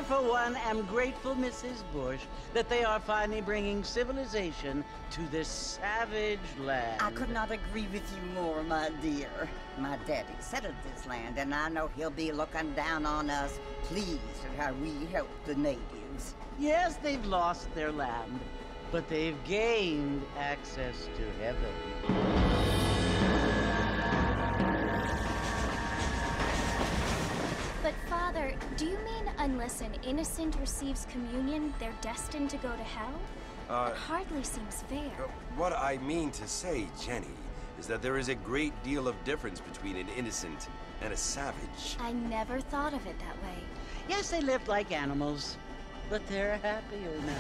For one, am grateful, Mrs. Bush, that they are finally bringing civilization to this savage land. I could not agree with you more, my dear. My daddy settled this land, and I know he'll be looking down on us, pleased at how we help the natives. Yes, they've lost their land, but they've gained access to heaven. But, Father, do you mean unless an innocent receives communion, they're destined to go to hell? That hardly seems fair. What I mean to say, Jenny, is that there is a great deal of difference between an innocent and a savage. I never thought of it that way. Yes, they lived like animals, but they're happier now.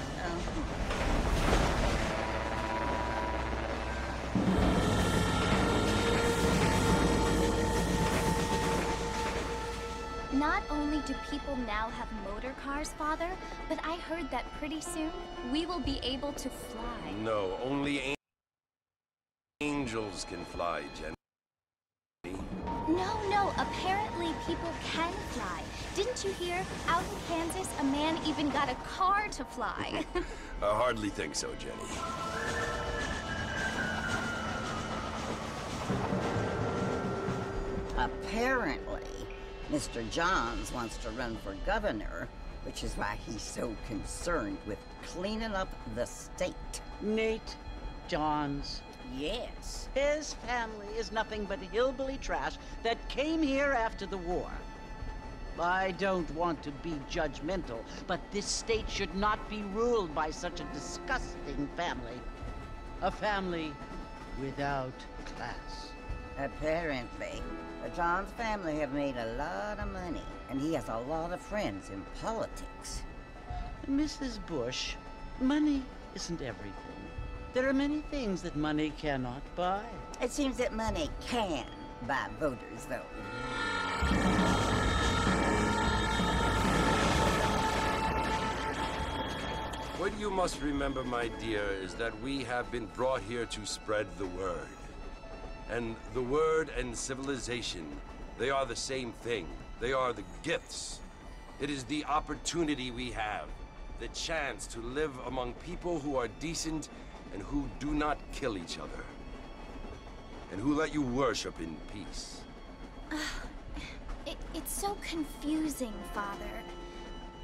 Not only do people now have motor cars, Father, but I heard that pretty soon we will be able to fly. No, only angels can fly, Jenny. No, apparently people can fly. Didn't you hear? Out in Kansas, a man even got a car to fly. I hardly think so, Jenny. Apparently, Mr. Johns wants to run for governor, which is why he's so concerned with cleaning up the state. Nate Johns. Yes. His family is nothing but hillbilly trash that came here after the war. I don't want to be judgmental, but this state should not be ruled by such a disgusting family. A family without class. Apparently. The Johns family have made a lot of money, and he has a lot of friends in politics. Mrs. Bush, money isn't everything. There are many things that money cannot buy. It seems that money can buy voters, though. What you must remember, my dear, is that we have been brought here to spread the word. And the word and civilization, they are the same thing. They are the gifts. It is the opportunity we have, the chance to live among people who are decent and who do not kill each other, and who let you worship in peace. It's so confusing, Father.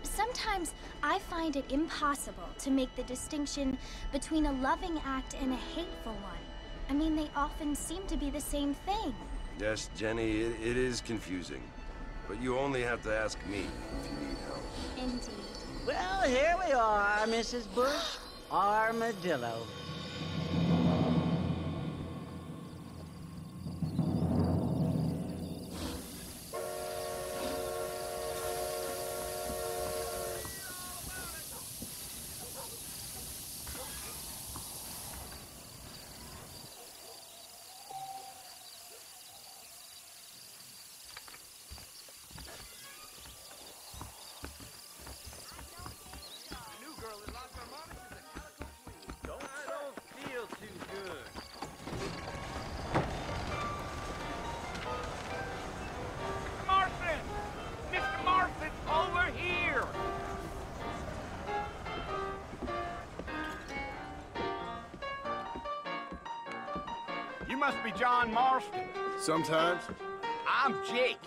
Sometimes I find it impossible to make the distinction between a loving act and a hateful one. I mean, they often seem to be the same thing. Yes, Jenny, it is confusing. But you only have to ask me if you need help. Indeed. Well, here we are, Mrs. Bush. Armadillo. must be John Marston. Sometimes. I'm Jake.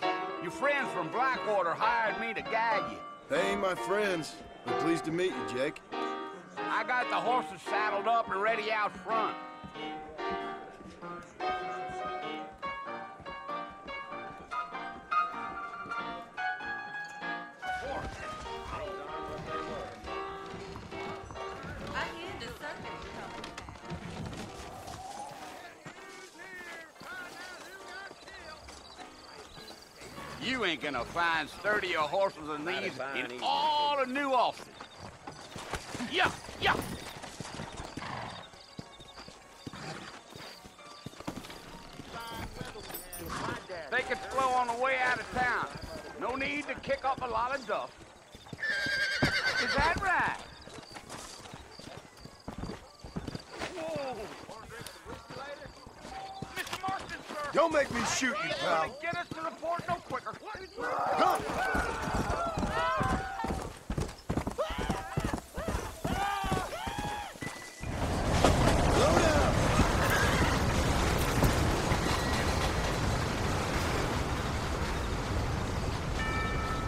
Your friends from Blackwater hired me to guide you. They ain't my friends, but pleased to meet you, Jake. I got the horses saddled up and ready out front. You ain't gonna find sturdier horses than these in all of New Austin. Yeah, yeah. They can flow on the way out of town. No need to kick up a lot of dust. Is that right? Whoa. Mr. Marston, sir. Don't make me shoot you, pal. Get us to the port no quicker. Come! Slow down!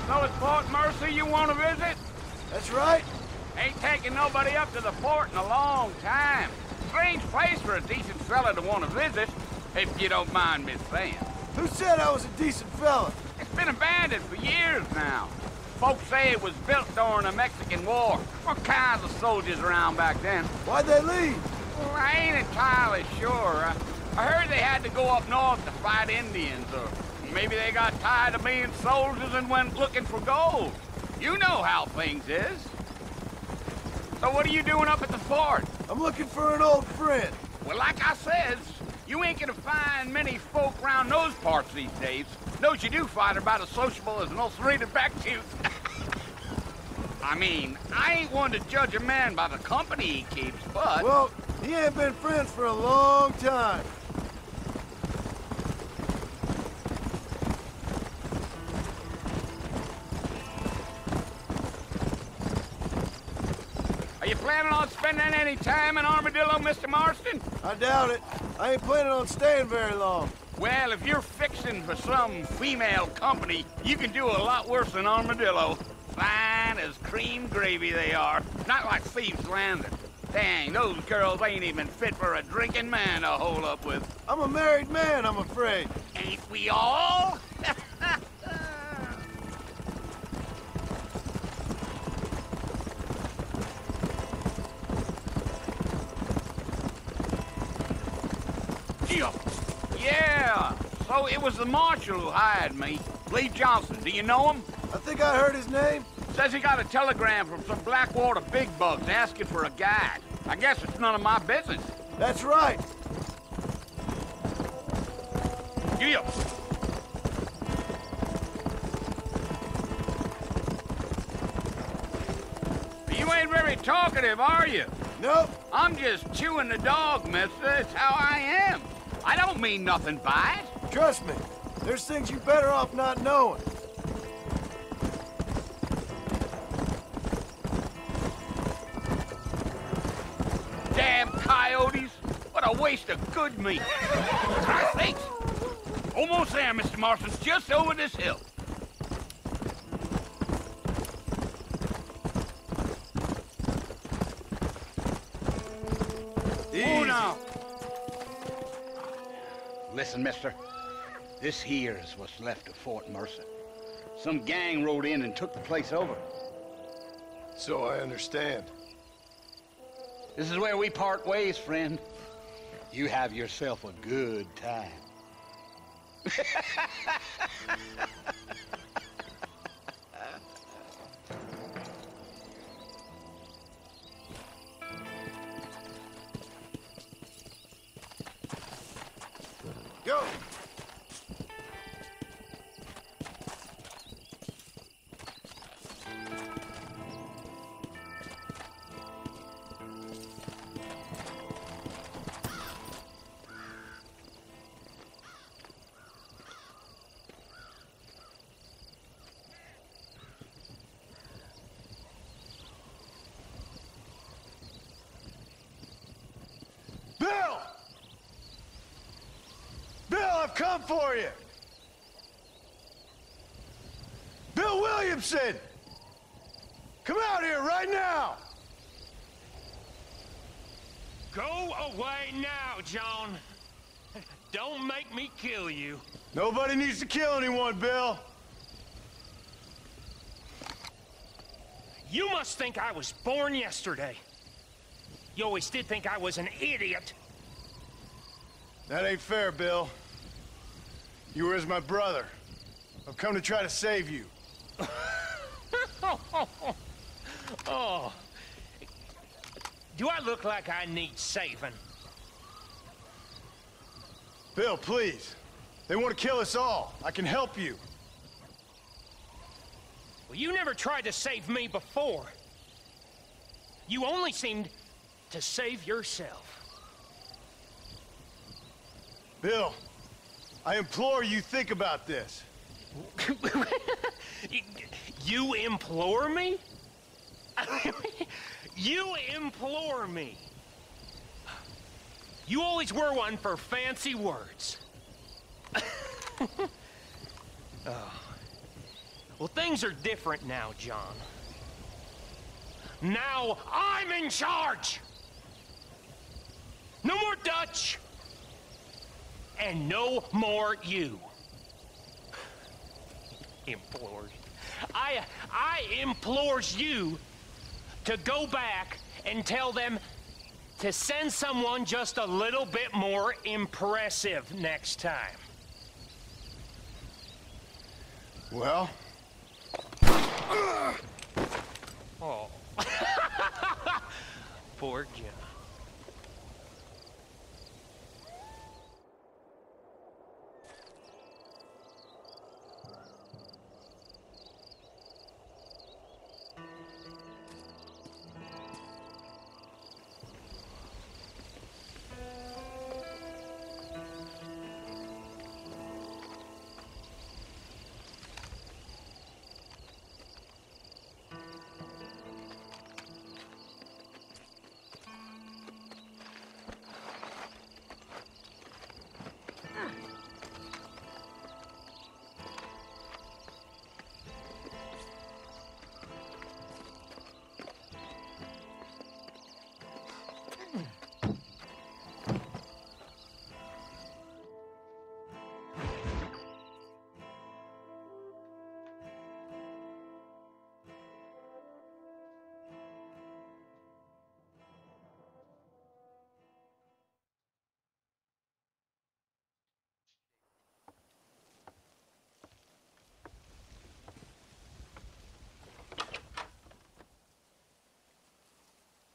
So it's Port Mercy you want to visit? That's right. Ain't taking nobody up to the port in a long time. Strange place for a decent fella to want to visit, if you don't mind me saying. Who said I was a decent fella? It's been abandoned for years now. Folks say it was built during the Mexican War. What kinds of soldiers around back then? Why'd they leave? Well, I ain't entirely sure. I heard they had to go up north to fight Indians, or maybe they got tired of being soldiers and went looking for gold. You know how things is. So what are you doing up at the fort? I'm looking for an old friend. Well, like I says, you ain't gonna find many folk around those parts these days. Those you do find are about as sociable as an ulcerated back tooth. I mean, I ain't one to judge a man by the company he keeps, but... Well, he ain't been friends for a long time. Are you planning on spending any time in Armadillo, Mr. Marston? I doubt it. I ain't planning on staying very long. Well, if you're fixing for some female company, you can do a lot worse than Armadillo. Fine as cream gravy they are. Not like Thieves' Landing. Dang, those girls ain't even fit for a drinking man to hole up with. I'm a married man, I'm afraid. Ain't we all? Yeah, so it was the marshal who hired me. Lee Johnson, do you know him? I think I heard his name. Says he got a telegram from some Blackwater big bugs asking for a guide. I guess it's none of my business. That's right. Yeah. You ain't very talkative, are you? Nope. I'm just chewing the dog, mister. It's how I am. I don't mean nothing by it. Trust me. There's things you better off not knowing. Damn coyotes. What a waste of good meat. Christ sakes. Almost there, Mr. Marston. Just over this hill. Oh, no. Listen, mister. This here is what's left of Fort Mercer. Some gang rode in and took the place over. So I understand. This is where we part ways, friend. You have yourself a good time. Go! Bill! come for you! Bill Williamson! Come out here right now! Go away now, John. Don't make me kill you. Nobody needs to kill anyone, Bill. You must think I was born yesterday. You always did think I was an idiot. That ain't fair, Bill. You were as my brother. I've come to try to save you. Oh. Do I look like I need saving? Bill, please. They want to kill us all. I can help you. Well, you never tried to save me before. You only seemed to save yourself. Bill, I implore you think about this. You implore me? You implore me. You always were one for fancy words. Oh. Well, things are different now, John. Now I'm in charge! No more Dutch! And no more you. Implored. I implores you to go back and tell them to send someone just a little bit more impressive next time. Well? Oh. Poor John.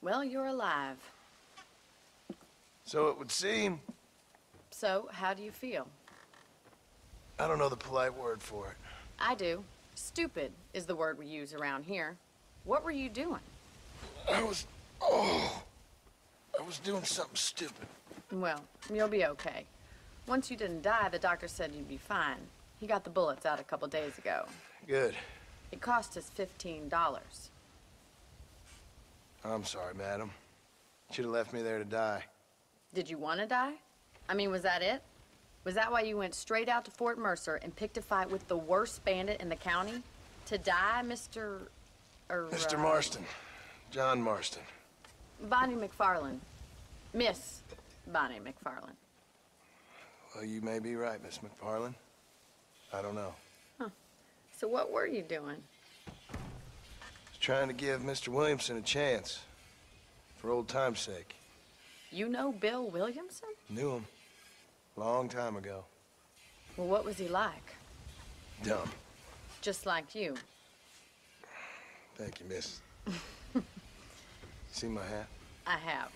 Well, you're alive. So it would seem. So, how do you feel? I don't know the polite word for it. I do. Stupid is the word we use around here. What were you doing? I was doing something stupid. Well, you'll be okay. Once you didn't die, the doctor said you'd be fine. He got the bullets out a couple days ago. Good. It cost us $15. I'm sorry, madam. Should have left me there to die. Did you want to die? I mean, was that it? Was that why you went straight out to Fort Mercer and picked a fight with the worst bandit in the county? To die, Mr. Mr. Marston. John Marston. Bonnie McFarland. Miss Bonnie McFarland. Well, you may be right, Miss McFarland. I don't know. Huh. So what were you doing? Trying to give Mr. Williamson a chance. For old time's sake. You know Bill Williamson? Knew him. Long time ago. Well, what was he like? Dumb. Just like you. Thank you, miss. See my hat? I have.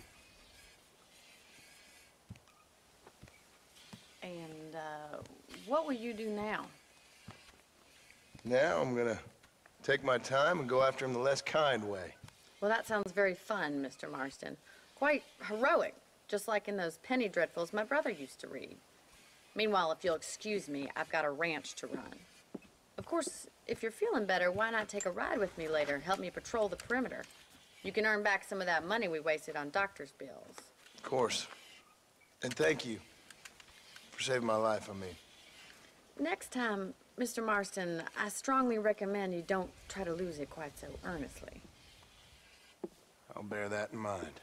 And, what will you do now? Now I'm gonna take my time and go after him the less kind way. Well, that sounds very fun, Mr. Marston. Quite heroic, just like in those penny dreadfuls my brother used to read. Meanwhile, if you'll excuse me, I've got a ranch to run. Of course, if you're feeling better, why not take a ride with me later? Help me patrol the perimeter. You can earn back some of that money we wasted on doctor's bills. Of course. And thank you for saving my life, I mean. Next time, Mr. Marston, I strongly recommend you don't try to lose it quite so earnestly. I'll bear that in mind.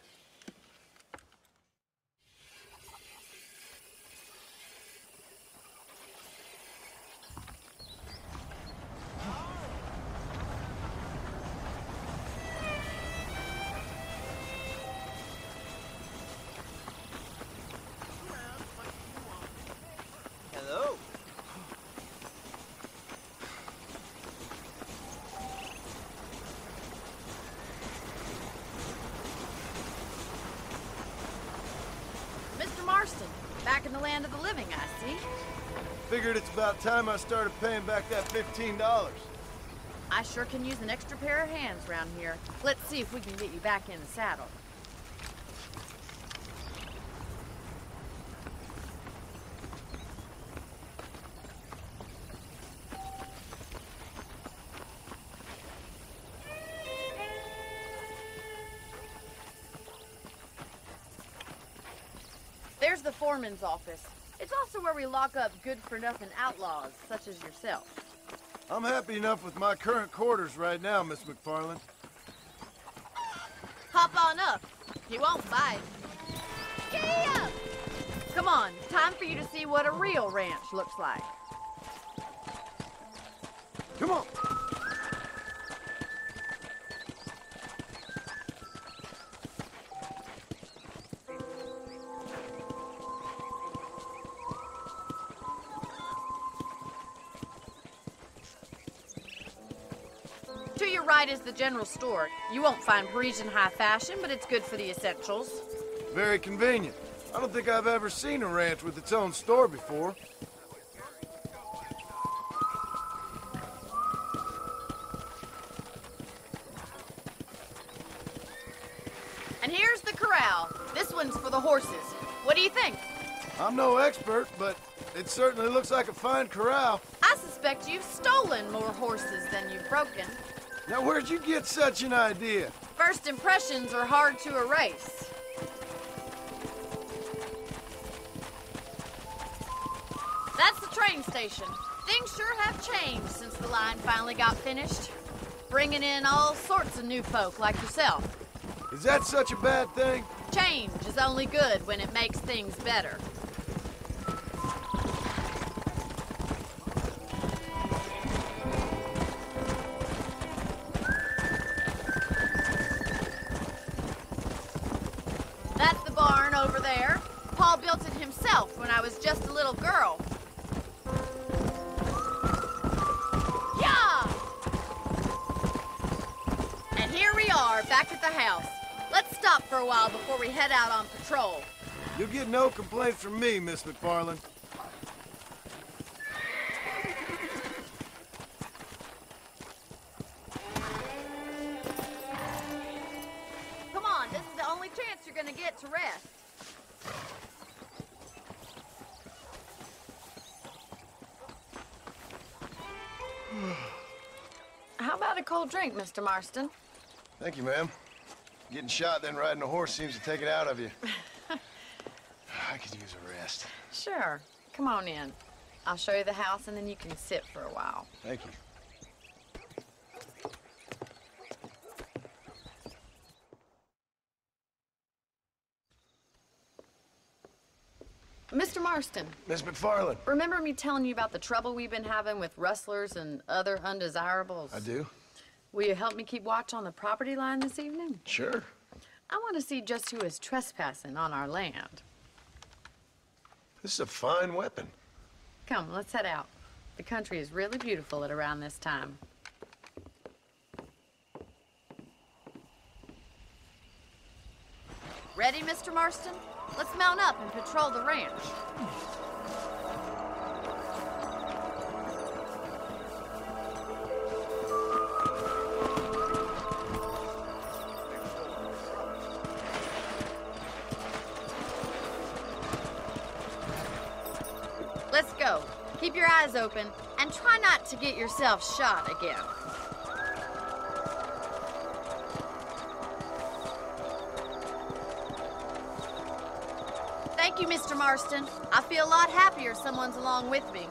Hello. Mr. Marston, back in the land of the living, I see. Figured it's about time I started paying back that $15. I sure can use an extra pair of hands around here. Let's see if we can get you back in the saddle. There's the foreman's office. It's also where we lock up good-for-nothing outlaws, such as yourself. I'm happy enough with my current quarters right now, Miss McFarland. Hop on up. He won't bite. Giddy up! Come on, time for you to see what a real ranch looks like. Come on. To your right is the general store. You won't find Parisian high fashion, but it's good for the essentials. Very convenient. I don't think I've ever seen a ranch with its own store before. And here's the corral. This one's for the horses. What do you think? I'm no expert, but it certainly looks like a fine corral. I suspect you've stolen more horses than you've broken. Now, where'd you get such an idea? First impressions are hard to erase. That's the train station. Things sure have changed since the line finally got finished. Bringing in all sorts of new folk like yourself. Is that such a bad thing? Change is only good when it makes things better. That's the barn over there. Paul built it himself when I was just a little girl. Yeah! And here we are, back at the house. Let's stop for a while before we head out on patrol. You'll get no complaints from me, Miss McFarland. Come on, this is the only chance you're gonna get to rest. How about a cold drink, Mr. Marston? Thank you, ma'am. Getting shot, then riding a horse seems to take it out of you. I could use a rest. Sure. Come on in. I'll show you the house, and then you can sit for a while. Thank you. Mr. Marston, Miss McFarland. remember me telling you about the trouble we've been having with rustlers and other undesirables? I do? Will you help me keep watch on the property line this evening? Sure. I want to see just who is trespassing on our land. This is a fine weapon. Come, let's head out. The country is really beautiful at around this time. Ready, Mr. Marston? Let's mount up and patrol the ranch. Let's go. Keep your eyes open and try not to get yourself shot again. Thank you, Mr. Marston. I feel a lot happier someone's along with me.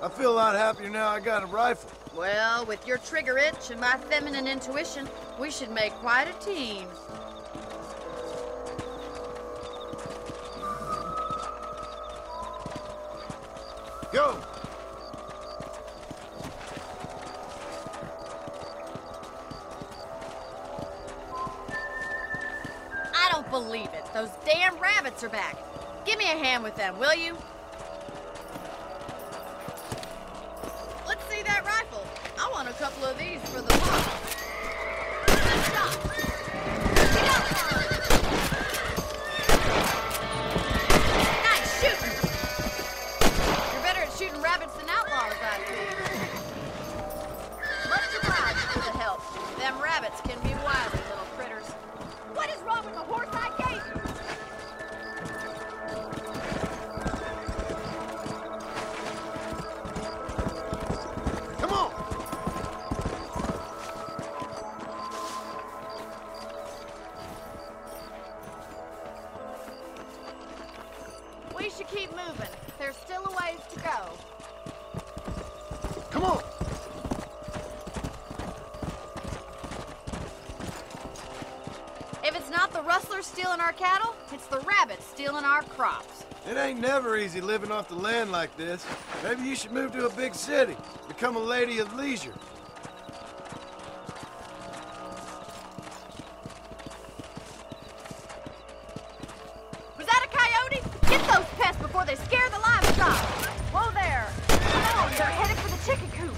I feel a lot happier now I got a rifle. Well, with your trigger itch and my feminine intuition, we should make quite a team. Go! I don't believe it. Those damn rabbits are back. Give me a hand with them, will you? Let's see that rifle. I want a couple of these for the box. Good shot. Nice shooting. You're better at shooting rabbits than outlaws, I think. Much obliged for the help. Them rabbits can be wily little critters. What is wrong with the horse I gave you? Come on! We should keep moving. There's still a ways to go. Come on! If it's not the rustlers stealing our cattle, it's the rabbits stealing our crops. It ain't never easy living off the land like this. Maybe you should move to a big city. Become a lady of leisure. Was that a coyote? Get those pests before they scare the livestock. Whoa there. Come on, they're headed for the chicken coop.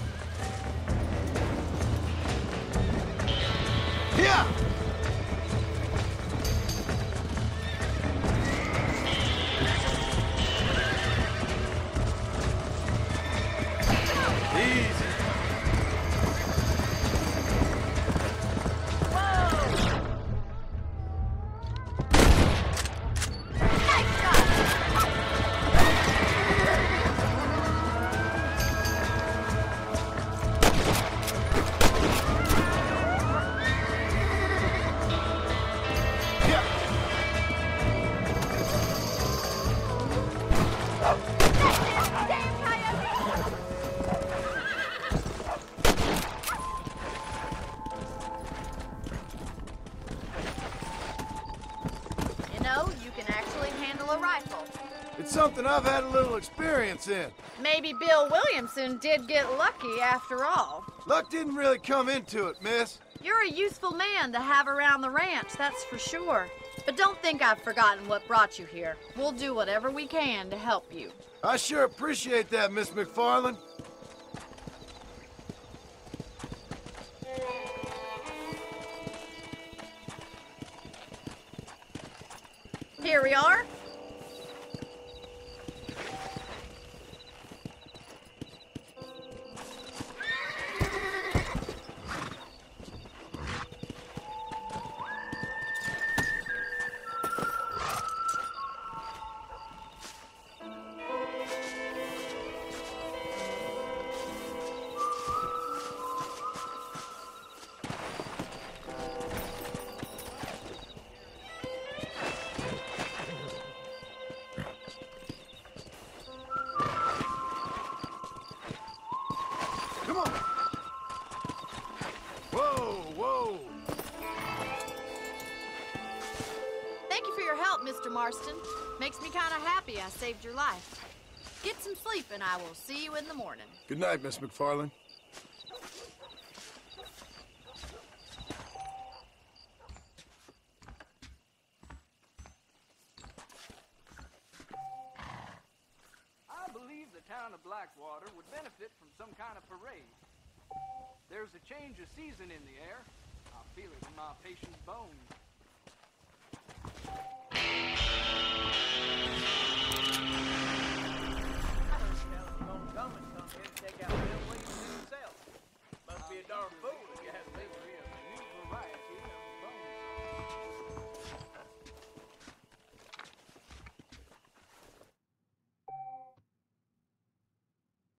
Here! Easy. Nice shot. Yeah. Damn coyote. You know, you can actually handle a rifle. It's something I've had a little experience in. Maybe Bill Williamson did get lucky after all. Luck didn't really come into it, miss. You're a useful man to have around the ranch, that's for sure. But don't think I've forgotten what brought you here. We'll do whatever we can to help you. I sure appreciate that, Miss McFarland. Here we are. Come on. Whoa, whoa. Thank you for your help, Mr. Marston. Makes me kind of happy I saved your life. Get some sleep and I will see you in the morning. Good night, Miss McFarland. I believe the town of Blackwater would benefit from some kind of parade. There's a change of season in the air. I feel it in my patient's bones.